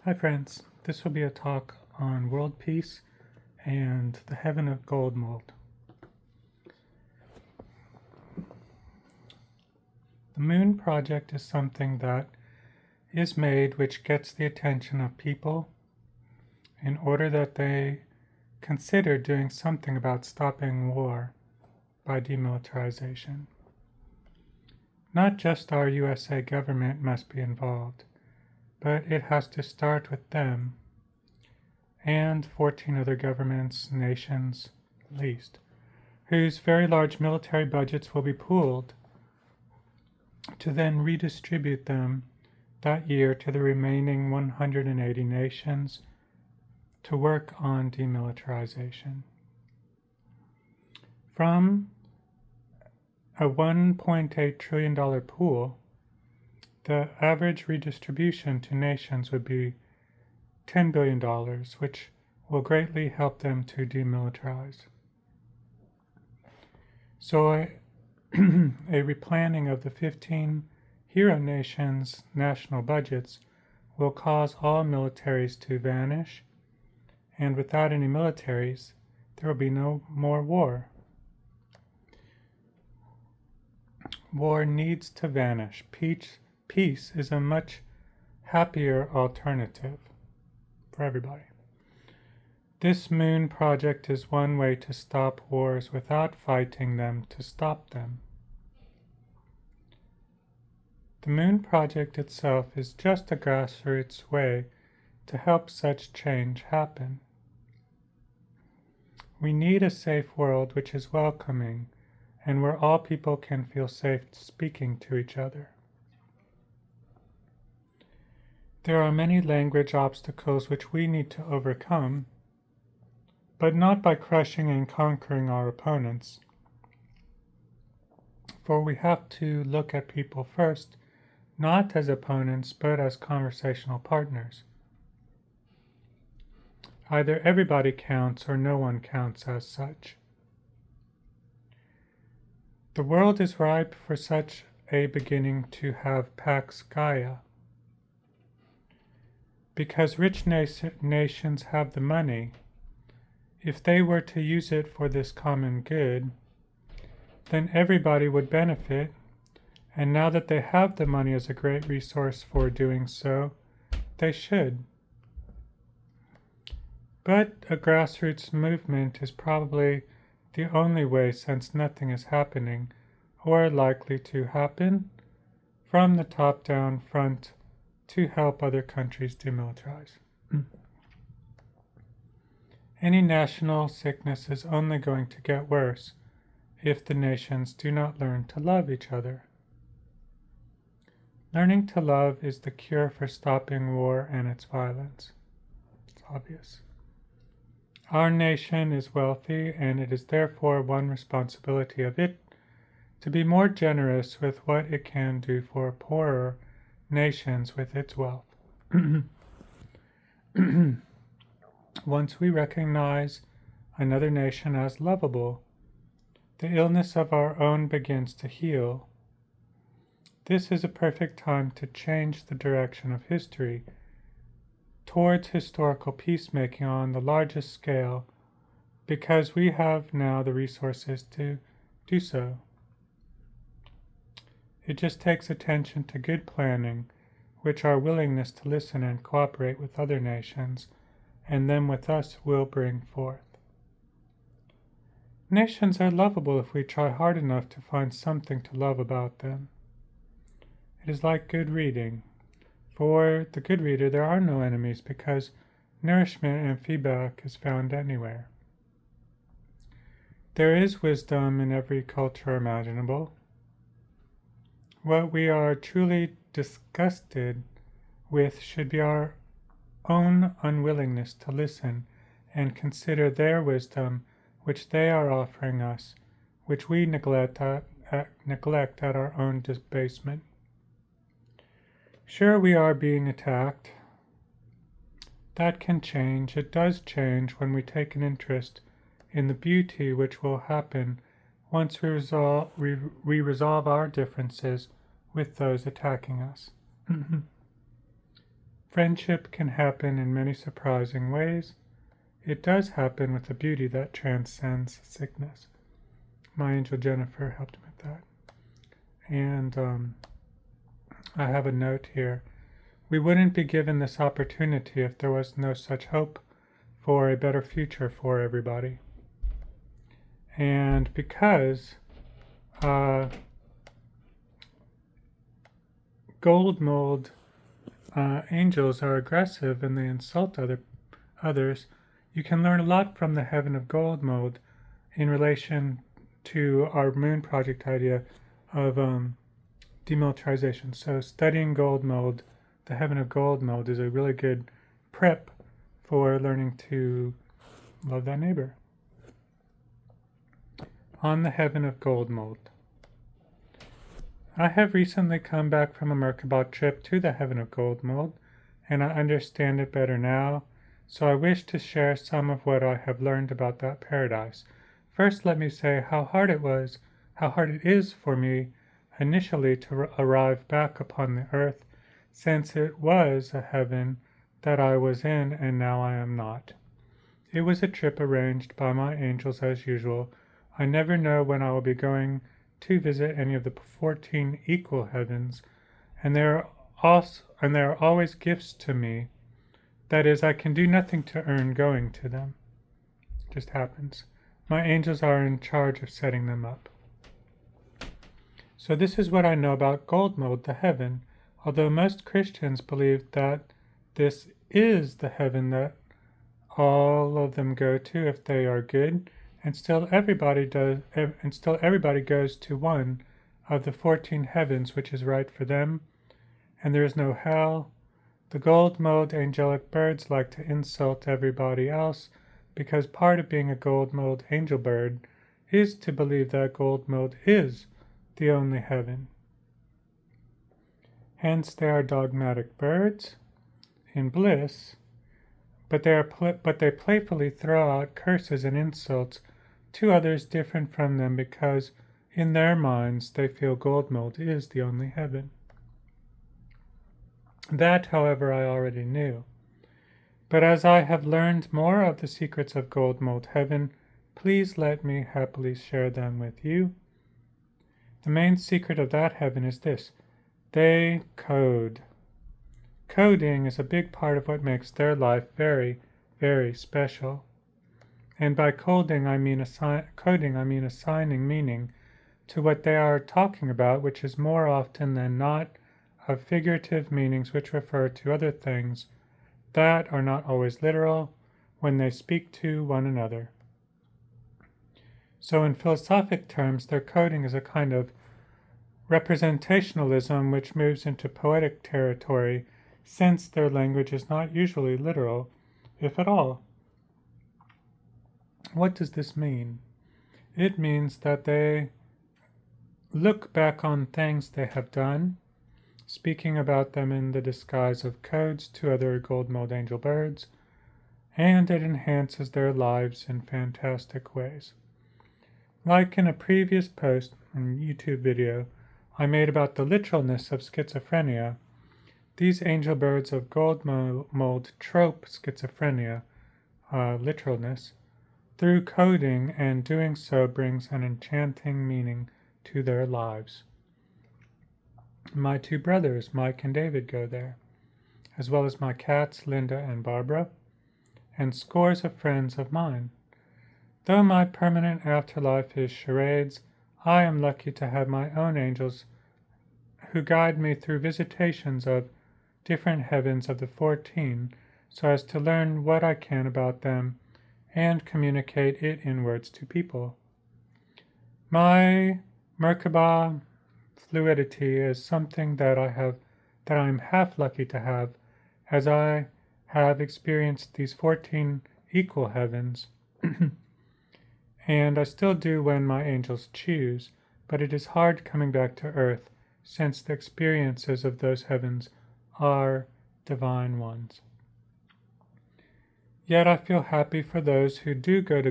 Hi friends, this will be a talk on world peace and the heaven of gold mold. The moon project is something that is made which gets the attention of people in order that they consider doing something about stopping war by demilitarization. Not just our USA government must be involved, but it has to start with them and 14 other governments, nations, at least, whose very large military budgets will be pooled to then redistribute them that year to the remaining 180 nations to work on demilitarization. From a $1.8 trillion pool, the average redistribution to nations would be $10 billion, which will greatly help them to demilitarize. So a replanning of the 15 hero nations' national budgets will cause all militaries to vanish, and without any militaries, there will be no more war. War needs to vanish. Peace is a much happier alternative for everybody. This moon project is one way to stop wars without fighting them to stop them. The moon project itself is just a grassroots way to help such change happen. We need a safe world which is welcoming and where all people can feel safe speaking to each other. There are many language obstacles which we need to overcome, but not by crushing and conquering our opponents. For we have to look at people first, not as opponents, but as conversational partners. Either everybody counts or no one counts as such. The world is ripe for such a beginning to have Pax Gaia. Because rich nations have the money, if they were to use it for this common good, then everybody would benefit, and now that they have the money as a great resource for doing so, they should. But a grassroots movement is probably the only way, since nothing is happening, or likely to happen, from the top-down front to help other countries demilitarize. Any national sickness is only going to get worse if the nations do not learn to love each other. Learning to love is the cure for stopping war and its violence. It's obvious. Our nation is wealthy, and it is therefore one responsibility of it to be more generous with what it can do for poorer nations with its wealth. Once we recognize another nation as lovable, the illness of our own begins to heal. This is a perfect time to change the direction of history towards historical peacemaking on the largest scale, because we have now the resources to do so. It just takes attention to good planning, which our willingness to listen and cooperate with other nations, and them with us, will bring forth. Nations are lovable if we try hard enough to find something to love about them. It is like good reading. For the good reader, there are no enemies, because nourishment and feedback is found anywhere. There is wisdom in every culture imaginable. What we are truly disgusted with should be our own unwillingness to listen and consider their wisdom, which they are offering us, which we neglect at our own debasement. Sure, we are being attacked. That can change. It does change when we take an interest in the beauty which will happen once we resolve our differences with those attacking us. Friendship can happen in many surprising ways. It does happen with a beauty that transcends sickness. My angel Jennifer helped me with that. And I have a note here. We wouldn't be given this opportunity if there was no such hope for a better future for everybody. And because gold mold angels are aggressive and they insult others, you can learn a lot from the heaven of gold mold in relation to our moon project idea of demilitarization. So studying gold mold, the heaven of gold mold, is a really good prep for learning to love thy neighbor. On the heaven of gold mold. I have recently come back from a Merkabah trip to the heaven of gold mold, and I understand it better now, so I wish to share some of what I have learned about that paradise. First, let me say how hard it is for me initially to arrive back upon the earth, since it was a heaven that I was in and now I am not. It was a trip arranged by my angels as usual. I never know when I will be going to visit any of the 14 equal heavens, and there are always gifts to me. That is, I can do nothing to earn going to them. It just happens. My angels are in charge of setting them up. So this is what I know about gold mold, the heaven. Although most Christians believe that this is the heaven that all of them go to if they are good, and still everybody goes to one of the 14 heavens which is right for them, and there is no hell. The gold mold angelic birds like to insult everybody else because part of being a gold mold angel bird is to believe that gold mold is the only heaven. Hence they are dogmatic birds in bliss, but they playfully throw out curses and insults to others different from them because in their minds they feel gold mold is the only heaven. That, however, I already knew. But as I have learned more of the secrets of gold mold heaven, please let me happily share them with you. The main secret of that heaven is this: they code. Coding is a big part of what makes their life very, very special. And by coding I mean assigning meaning to what they are talking about, which is more often than not of figurative meanings which refer to other things that are not always literal when they speak to one another. So in philosophic terms, their coding is a kind of representationalism which moves into poetic territory, since their language is not usually literal, if at all. What does this mean? It means that they look back on things they have done, speaking about them in the disguise of codes to other gold mold angel birds, and it enhances their lives in fantastic ways. Like in a previous post and YouTube video I made about the literalness of schizophrenia, these angel birds of gold mold trope schizophrenia, literalness, through coding, and doing so brings an enchanting meaning to their lives. My two brothers, Mike and David, go there, as well as my cats, Linda and Barbara, and scores of friends of mine. Though my permanent afterlife is charades, I am lucky to have my own angels who guide me through visitations of different heavens of the 14, so as to learn what I can about them and communicate it in words to people. My Merkabah fluidity is something that I'm half lucky to have, as I have experienced these 14 equal heavens, and I still do when my angels choose, but it is hard coming back to earth, since the experiences of those heavens are divine ones. Yet I feel happy for those who do go to